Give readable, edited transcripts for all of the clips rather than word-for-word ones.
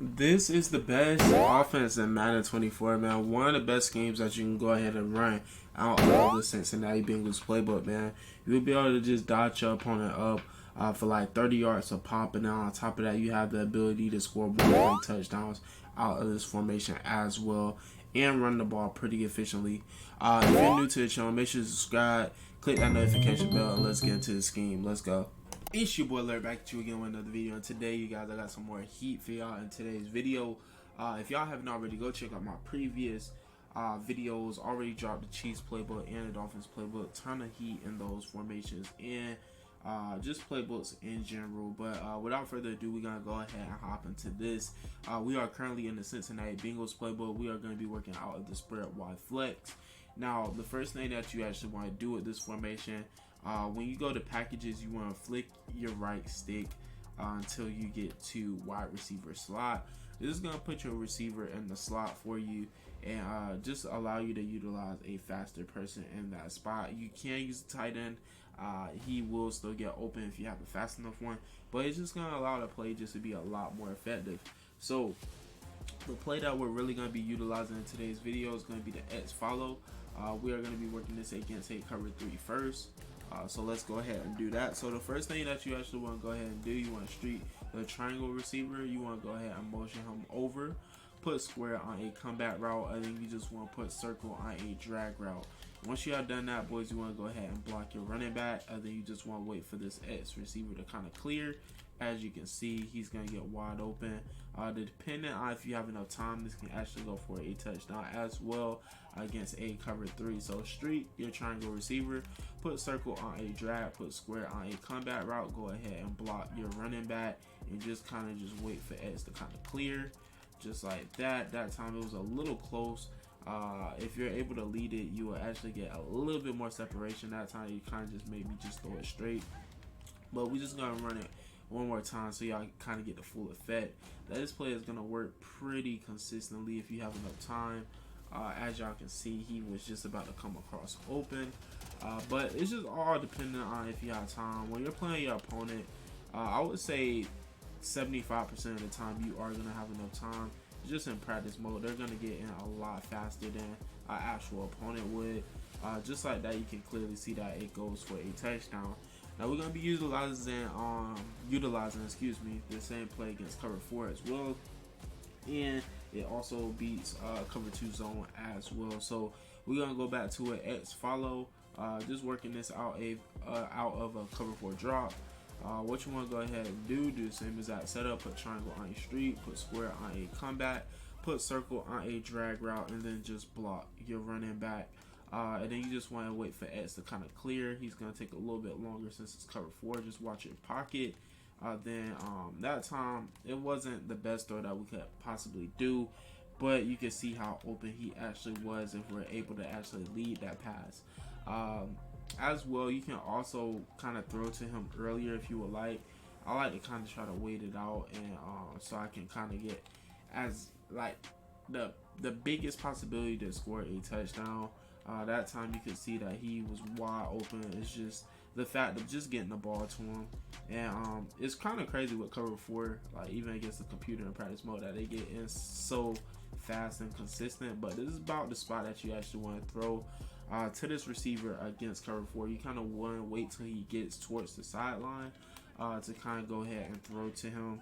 This is the best offense in Madden 24, man. One of the best games that you can go ahead and run out of the Cincinnati Bengals playbook, man. You'll be able to just dodge your opponent up for like 30 yards of pop, and then on top of that, you have the ability to score more touchdowns out of this formation as well, and run the ball pretty efficiently. If you're new to the channel, make sure to subscribe, click that notification bell, and let's get into the scheme. Let's go. It's your boy Larry back at you again with another video, and today you guys, I got some more heat for y'all in today's video. If y'all haven't already, go check out my previous videos. Already dropped the Chiefs playbook and the Dolphins playbook. Ton of heat in those formations and just playbooks in general. But without further ado, we're gonna go ahead and hop into this. We are currently in the Cincinnati Bengals playbook. We are going to be working out of the spread wide flex. Now, the first thing that you actually want to do with this formation, when you go to packages, you want to flick your right stick until you get to wide receiver slot. This is going to put your receiver in the slot for you and just allow you to utilize a faster person in that spot. You can use the tight end. He will still get open if you have a fast enough one, but it's just going to allow the play just to be a lot more effective. So the play that we're really going to be utilizing in today's video is going to be the X follow. We are going to be working this against a cover 3 first. So let's go ahead and do that. So the first thing that you actually want to go ahead and do, you want to streak the triangle receiver. You want to go ahead and motion him over, put square on a comeback route, and then you just want to put circle on a drag route. Once you have done that, boys, you want to go ahead and block your running back, and then you just want to wait for this X receiver to kind of clear. As you can see, he's going to get wide open. Depending on if you have enough time, this can actually go for a touchdown as well against a cover 3. So streak your triangle receiver, put circle on a drag, put square on a comeback route, go ahead and block your running back, and just kind of just wait for X to kind of clear, just like that. That time it was a little close. If you're able to lead it, you will actually get a little bit more separation. That time you kind of just made me just throw it straight, but we just gonna run it one more time so y'all kind of get the full effect. This play is gonna work pretty consistently if you have enough time. As y'all can see, he was just about to come across open, but it's just all dependent on if you have time. When you're playing your opponent, I would say 75% of the time you are gonna have enough time. Just in practice mode, they're gonna get in a lot faster than an actual opponent would. Just like that, you can clearly see that it goes for a touchdown. Now we're gonna be utilizing the same play against cover 4 as well, and it also beats cover 2 zone as well. So we're gonna go back to an X follow, just working this out of a cover 4 drop. What you want to go ahead and do the same as that setup. Put triangle on a streak, put square on a comeback, put circle on a drag route, and then just block your running back. And then you just want to wait for X to kind of clear. He's going to take a little bit longer since it's cover 4. Just watch your pocket. That time, it wasn't the best throw that we could possibly do, but you can see how open he actually was if we're able to actually lead that pass. As well, you can also kind of throw to him earlier if you would like. I like to kind of try to wait it out, and so I can kind of get as like the biggest possibility to score a touchdown. That time you can see that he was wide open. It's just the fact of just getting the ball to him, and it's kind of crazy with cover 4, like even against the computer in practice mode, that they get in so fast and consistent. But this is about the spot that you actually want to throw to this receiver against cover 4. You kind of want to wait till he gets towards the sideline to kind of go ahead and throw to him,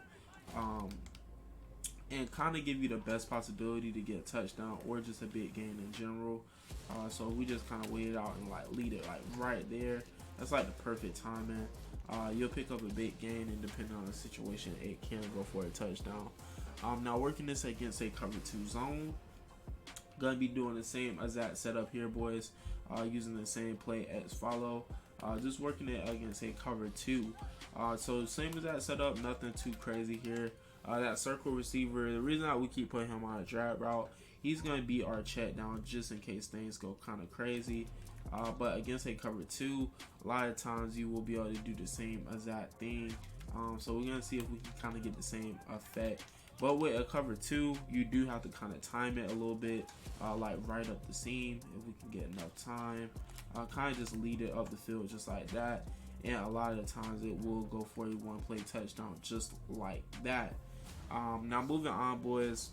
and kind of give you the best possibility to get a touchdown or just a big gain in general. So we just kind of wait it out and like lead it like right there. That's like the perfect timing. You'll pick up a big gain, and depending on the situation, it can go for a touchdown. Now working this against a cover 2 zone, gonna be doing the same as that setup here, boys. Using the same play as follow, just working it against a cover 2. So same as that setup, nothing too crazy here. That circle receiver, the reason that we keep putting him on a drag route, he's gonna be our check down just in case things go kind of crazy. But against a cover 2, a lot of times you will be able to do the same as that thing. So we're gonna see if we can kind of get the same effect. But with a cover 2, you do have to kind of time it a little bit, like right up the seam if we can get enough time. Kind of just lead it up the field just like that. And a lot of the times it will go for a one play touchdown just like that. Now moving on, boys,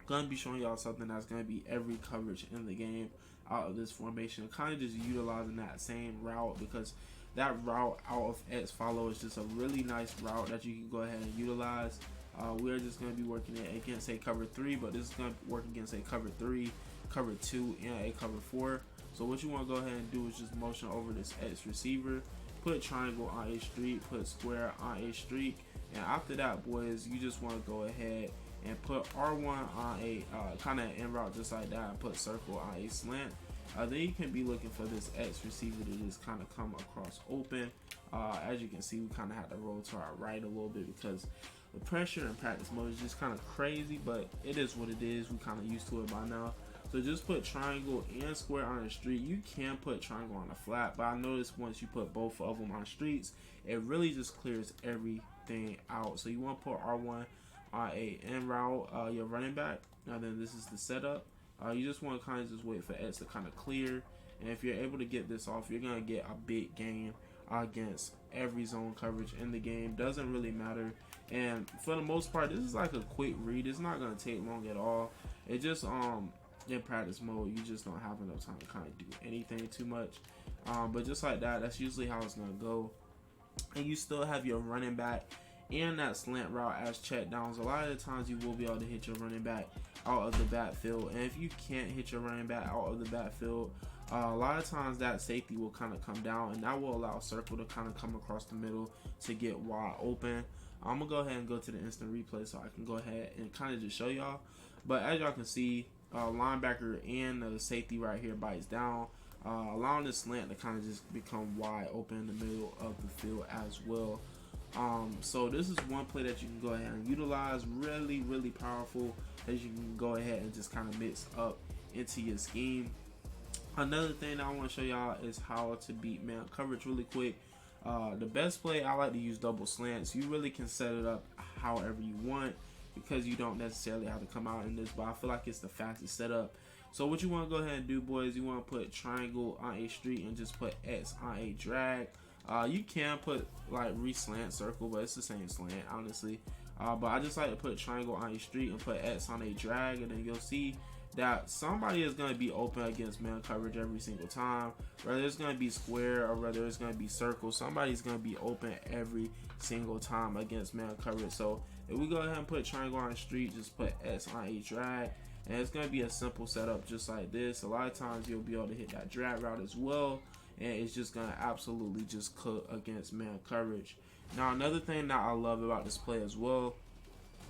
gonna be showing y'all something that's gonna be every coverage in the game out of this formation, kind of just utilizing that same route, because that route out of X follow is just a really nice route that you can go ahead and utilize. We're just going to be working it against a cover 3, but this is going to work against a cover 3, cover 2, and a cover 4. So what you want to go ahead and do is just motion over this X receiver, put triangle on a streak, put square on a streak, and after that, boys, you just want to go ahead and put R1 on a kind of in route just like that, and put circle on a slant. Then you can be looking for this X receiver to just kind of come across open. As you can see, we kind of had to roll to our right a little bit because the pressure in practice mode is just kind of crazy, but it is what it is. We kind of used to it by now. So just put triangle and square on the street. You can put triangle on a flat, but I noticed once you put both of them on streets, it really just clears everything out. So you want to put R1 on a in route, your running back. Now then, this is the setup. You just want to kind of just wait for X to kind of clear, and if you're able to get this off, you're gonna get a big gain against every zone coverage in the game. Doesn't really matter, and for the most part, this is like a quick read. It's not gonna take long at all. It just in practice mode, you just don't have enough time to kind of do anything too much. But just like that, that's usually how it's gonna go. And you still have your running back and that slant route as check downs. A lot of the times you will be able to hit your running back out of the backfield, and if you can't hit your running back out of the backfield, a lot of times that safety will kind of come down, and that will allow circle to kind of come across the middle to get wide open. I'm gonna go ahead and go to the instant replay so I can go ahead and kind of just show y'all. But as y'all can see, linebacker and the safety right here bites down, allowing the slant to kind of just become wide open in the middle of the field as well. So this is one play that you can go ahead and utilize, really powerful, that you can go ahead and just kind of mix up into your scheme. Another thing that I want to show y'all is how to beat man coverage really quick. The best play, I like to use double slants. You really can set it up however you want, because you don't necessarily have to come out in this, but I feel like it's the fastest setup. So what you want to go ahead and do, boys, you want to put triangle on a street and just put X on a drag. You can put like re-slant circle, but it's the same slant, honestly. But I just like to put triangle on a street and put X on a drag, and then you'll see that somebody is going to be open against man coverage every single time. Whether it's going to be square or whether it's going to be circle, somebody's going to be open every single time against man coverage. So if we go ahead and put triangle on a street, just put X on a drag, and it's going to be a simple setup just like this. A lot of times you'll be able to hit that drag route as well, and it's just going to absolutely just cook against man coverage. Now another thing that I love about this play as well,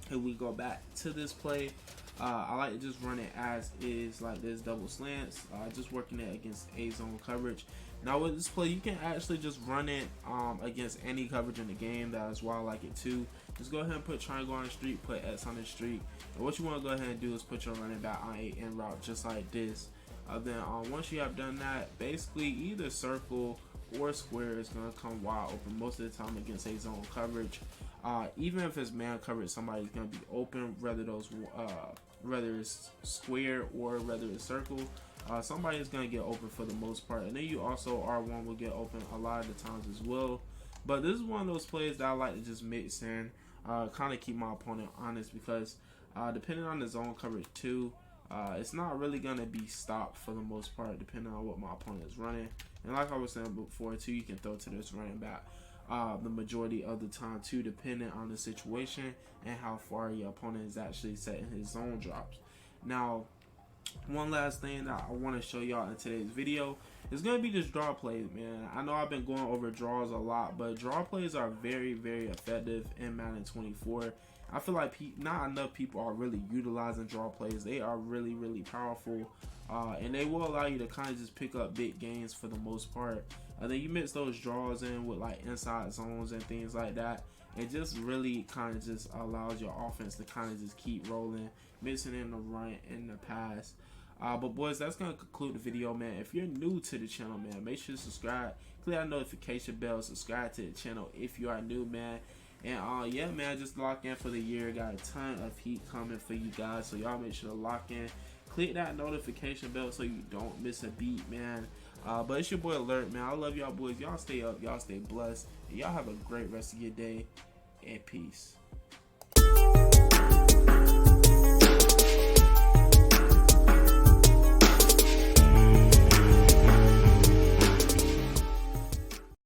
if we go back to this play, I like to just run it as is, like this, double slants, just working it against a zone coverage. Now with this play, you can actually just run it against any coverage in the game. That is why I like it too. Just go ahead and put triangle on the street, put X on the street, and what you want to go ahead and do is put your running back on a in route just like this. Then once you have done that, basically either circle or square is going to come wide open most of the time against a zone coverage. Even if it's man coverage, somebody's going to be open, whether it's square or whether it's circle. Somebody is going to get open for the most part, and then you also R1 will get open a lot of the times as well. But this is one of those plays that I like to just mix in, kind of keep my opponent honest, because depending on the zone coverage too, it's not really going to be stopped for the most part, depending on what my opponent is running. And like I was saying before too, you can throw to this running back the majority of the time too, depending on the situation and how far your opponent is actually setting his zone drops. Now, one last thing that I want to show y'all in today's video is going to be just draw plays, man. I know I've been going over draws a lot, but draw plays are very effective in Madden 24. I feel like not enough people are really utilizing draw plays. They are really powerful, and they will allow you to kind of just pick up big gains for the most part. Then you mix those draws in with like inside zones and things like that. It just really kind of just allows your offense to kind of just keep rolling, mixing in the run and the pass. But boys, that's going to conclude the video, man. If you're new to the channel, man, make sure to subscribe, click that notification bell, subscribe to the channel if you are new, man. And yeah, man, just lock in for the year. Got a ton of heat coming for you guys, so y'all make sure to lock in, click that notification bell so you don't miss a beat, man. But it's your boy Alert, man. I love y'all boys. Y'all stay up, y'all stay blessed, and y'all have a great rest of your day, and peace.